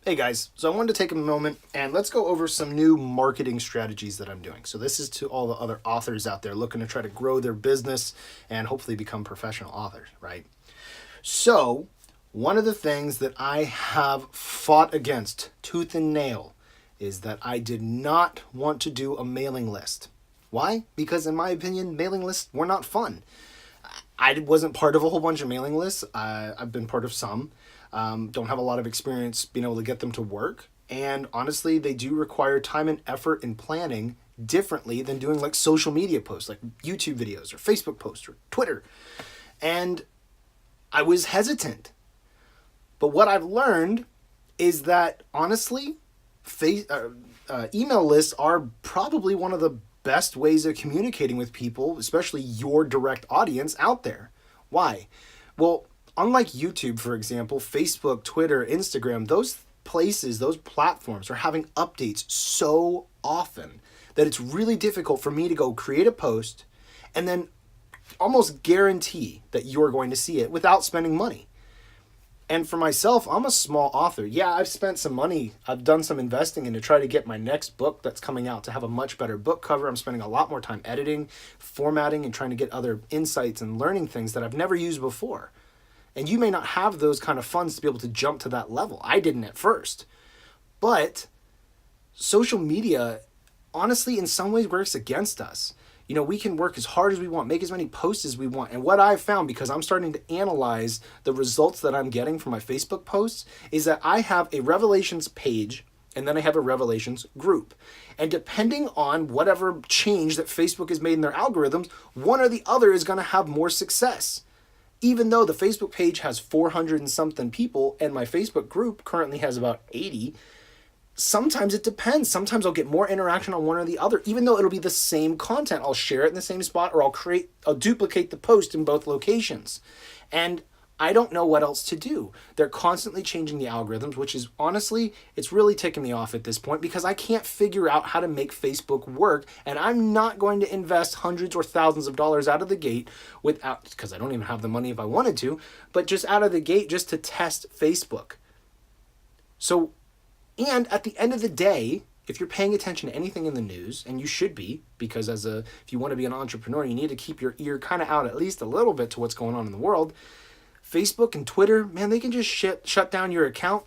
Hey guys, so I wanted to take a moment and let's go over some new marketing strategies that I'm doing. So this is to all the other authors out there looking to try to grow their business and hopefully become professional authors, right? So one of the things that I have fought against tooth and nail is that I did not want to do a mailing list. Why? Because in my opinion, mailing lists were not fun. I wasn't part of a whole bunch of mailing lists. I've been part of some. Don't have a lot of experience being able to get them to work. And honestly, they do require time and effort in planning differently than doing like social media posts, like YouTube videos or Facebook posts or Twitter. And I was hesitant. But what I've learned is that honestly, email lists are probably one of the best ways of communicating with people, especially your direct audience out there. Why? Well, unlike YouTube, for example, Facebook, Twitter, Instagram, those places, those platforms are having updates so often that it's really difficult for me to go create a post and then almost guarantee that you're going to see it without spending money. And for myself, I'm a small author. Yeah, I've spent some money. I've done some investing in to try to get my next book that's coming out to have a much better book cover. I'm spending a lot more time editing, formatting, and trying to get other insights and learning things that I've never used before. And you may not have those kind of funds to be able to jump to that level. I didn't at first. But social media, honestly, in some ways works against us. You know, we can work as hard as we want, make as many posts as we want. And what I've found, because I'm starting to analyze the results that I'm getting from my Facebook posts, is that I have a Revelations page and then I have a Revelations group. And depending on whatever change that Facebook has made in their algorithms, one or the other is going to have more success. Even though the Facebook page has 400 and something people and my Facebook group currently has about 80, sometimes it depends. Sometimes I'll get more interaction on one or the other, even though it'll be the same content. I'll share it in the same spot or I'll duplicate the post in both locations. And I don't know what else to do. They're constantly changing the algorithms, which is honestly, it's really ticking me off at this point because I can't figure out how to make Facebook work. And I'm not going to invest hundreds or thousands of dollars out of the gate because I don't even have the money if I wanted to, but just out of the gate just to test Facebook. So, and at the end of the day, if you're paying attention to anything in the news, and you should be, because if you want to be an entrepreneur, you need to keep your ear kind of out at least a little bit to what's going on in the world. Facebook and Twitter, man, they can just shut down your account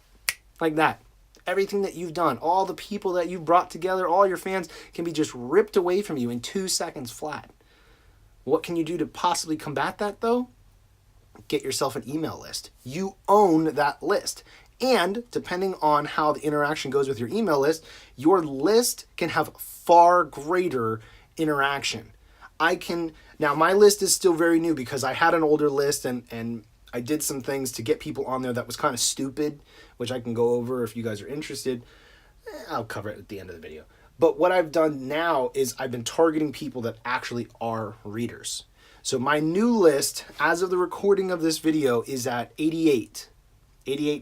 like that. Everything that you've done, all the people that you've brought together, all your fans can be just ripped away from you in 2 seconds flat. What can you do to possibly combat that, though? Get yourself an email list. You own that list. And depending on how the interaction goes with your email list, your list can have far greater interaction. Now my list is still very new because I had an older list and I did some things to get people on there that was kind of stupid, which I can go over if you guys are interested. I'll cover it at the end of the video. But what I've done now is I've been targeting people that actually are readers. So my new list, as of the recording of this video, is at 88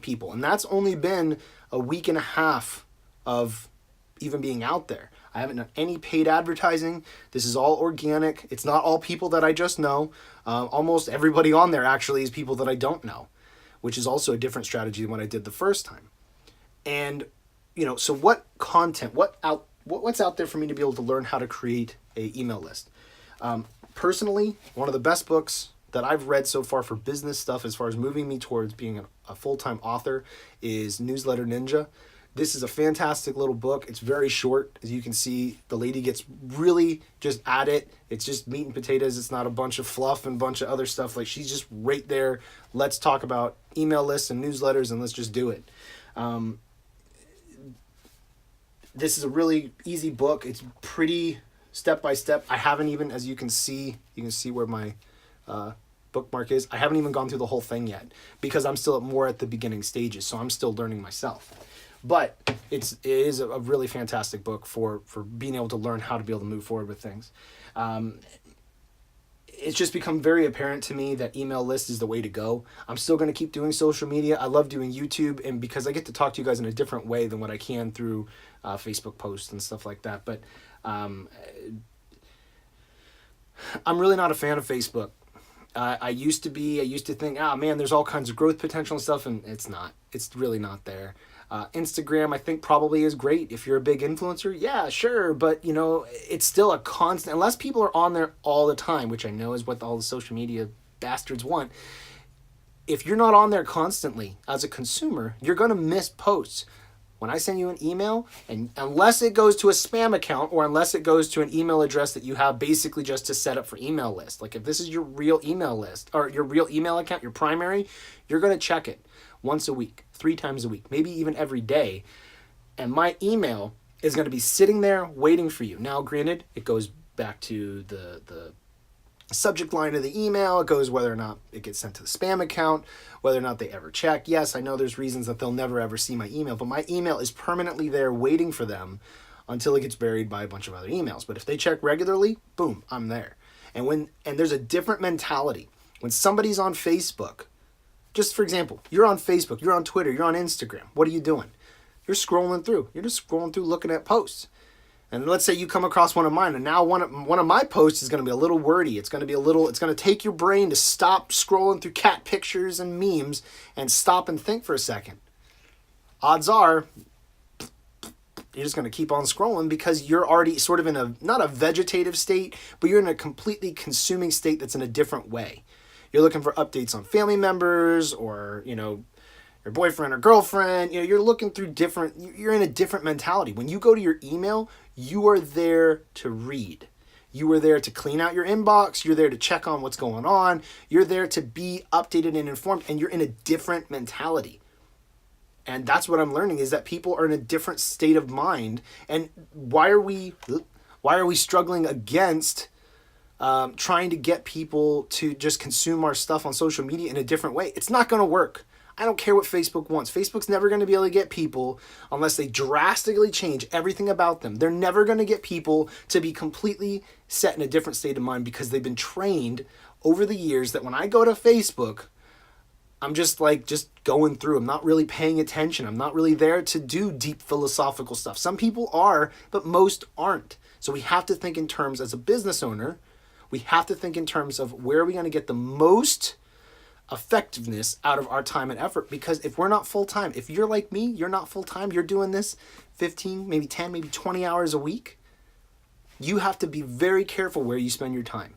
people. And that's only been a week and a half of even being out there. I haven't done any paid advertising. This is all organic. It's not all people that I just know. Almost everybody on there actually is people that I don't know, which is also a different strategy than what I did the first time. And, so what content, what's out there for me to be able to learn how to create an email list? Personally, one of the best books that I've read so far for business stuff as far as moving me towards being a full-time author is Newsletter Ninja. This is a fantastic little book. It's very short. As you can see, the lady gets really just at it. It's just meat and potatoes. It's not a bunch of fluff and a bunch of other stuff. Like, she's just right there. Let's talk about email lists and newsletters and let's just do it. This is a really easy book. It's pretty step-by-step. I haven't even, as you can see where my bookmark is. I haven't even gone through the whole thing yet because I'm still more at the beginning stages. So I'm still learning myself. But it is a really fantastic book for being able to learn how to be able to move forward with things. It's just become very apparent to me that email list is the way to go. I'm still going to keep doing social media. I love doing YouTube, and because I get to talk to you guys in a different way than what I can through Facebook posts and stuff like that. But I'm really not a fan of Facebook. I used to think, man, there's all kinds of growth potential and stuff, and it's not. It's really not there. Instagram, I think, probably is great if you're a big influencer. Yeah, sure, but it's still a constant. Unless people are on there all the time, which I know is what all the social media bastards want. If you're not on there constantly as a consumer, you're going to miss posts. When I send you an email, and unless it goes to a spam account or unless it goes to an email address that you have basically just to set up for email list, like if this is your real email list or your real email account, your primary, you're going to check it once a week, 3 times a week, maybe even every day. And my email is going to be sitting there waiting for you. Now, granted, it goes back to the subject line of the email. It goes whether or not it gets sent to the spam account, whether or not they ever check. Yes, I know there's reasons that they'll never ever see my email, but my email is permanently there waiting for them until it gets buried by a bunch of other emails. But if they check regularly, boom, I'm there. And there's a different mentality. When somebody's on Facebook, just for example, you're on Facebook, you're on Twitter, you're on Instagram. What are you doing? You're scrolling through. You're just scrolling through looking at posts. And let's say you come across one of mine, and now one of my posts is going to be a little wordy. It's going to take your brain to stop scrolling through cat pictures and memes and stop and think for a second. Odds are, you're just going to keep on scrolling because you're already sort of in not a vegetative state, but you're in a completely consuming state that's in a different way. You're looking for updates on family members or, your boyfriend or girlfriend. You're looking through you're in a different mentality. When you go to your email, you are there to read. You are there to clean out your inbox. You're there to check on what's going on. You're there to be updated and informed, and you're in a different mentality. And that's what I'm learning, is that people are in a different state of mind. And why are we struggling against trying to get people to just consume our stuff on social media in a different way? It's not going to work. I don't care what Facebook wants. Facebook's never going to be able to get people unless they drastically change everything about them. They're never going to get people to be completely set in a different state of mind because they've been trained over the years that when I go to Facebook, I'm just going through. I'm not really paying attention. I'm not really there to do deep philosophical stuff. Some people are, but most aren't. So we have to think in terms, as a business owner, we have to think in terms of where are we going to get the most effectiveness out of our time and effort. Because if we're not full-time, if you're like me, you're not full-time, you're doing this 15, maybe 10, maybe 20 hours a week, you have to be very careful where you spend your time,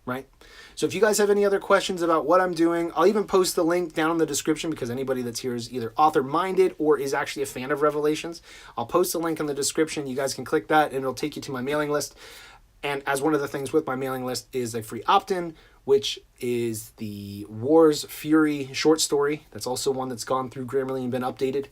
right? So if you guys have any other questions about what I'm doing, I'll even post the link down in the description because anybody that's here is either author-minded or is actually a fan of Revelations. I'll post the link in the description. You guys can click that and it'll take you to my mailing list. And as one of the things with my mailing list is a free opt-in, which is the Wars Fury short story. That's also one that's gone through Grammarly and been updated.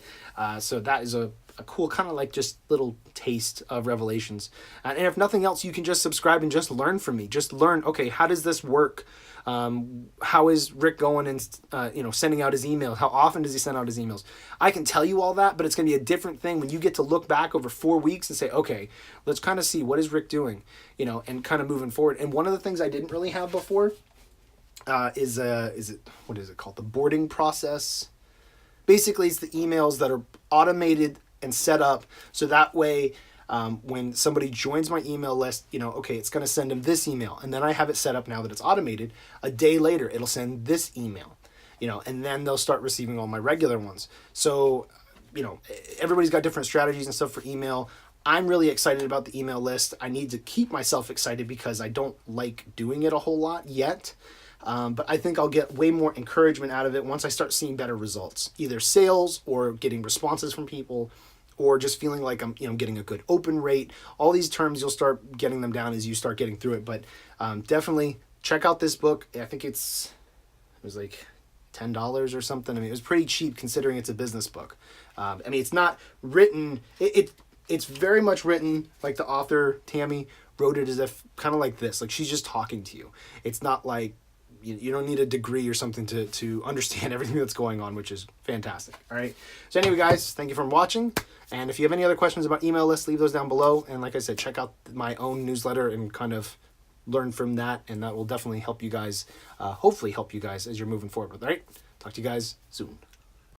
So that is a cool kind of like just little taste of Revelations. And if nothing else, you can just subscribe and just learn from me. Just learn, okay, how does this work? How is Rick going and sending out his emails? How often does he send out his emails? I can tell you all that, but it's going to be a different thing when you get to look back over 4 weeks and say, okay, let's kind of see what is Rick doing, and kind of moving forward. And one of the things I didn't really have before what is it called? The boarding process. Basically, it's the emails that are automated and set up so that way when somebody joins my email list, okay, it's going to send them this email. And then I have it set up now that it's automated. A day later, it'll send this email, and then they'll start receiving all my regular ones. So, everybody's got different strategies and stuff for email. I'm really excited about the email list. I need to keep myself excited because I don't like doing it a whole lot yet. But I think I'll get way more encouragement out of it once I start seeing better results, either sales or getting responses from people, or just feeling like I'm, getting a good open rate. All these terms, you'll start getting them down as you start getting through it. But definitely check out this book. I think it was like $10 or something. I mean, it was pretty cheap considering it's a business book. It's not written. It's very much written like the author Tammy wrote it as if kind of like this, like she's just talking to you. It's not like you don't need a degree or something to understand everything that's going on, which is fantastic. All right. So anyway, guys, thank you for watching. And if you have any other questions about email lists, leave those down below. And like I said, check out my own newsletter and kind of learn from that. And that will definitely help you guys, hopefully help you guys as you're moving forward with it. All right. Talk to you guys soon.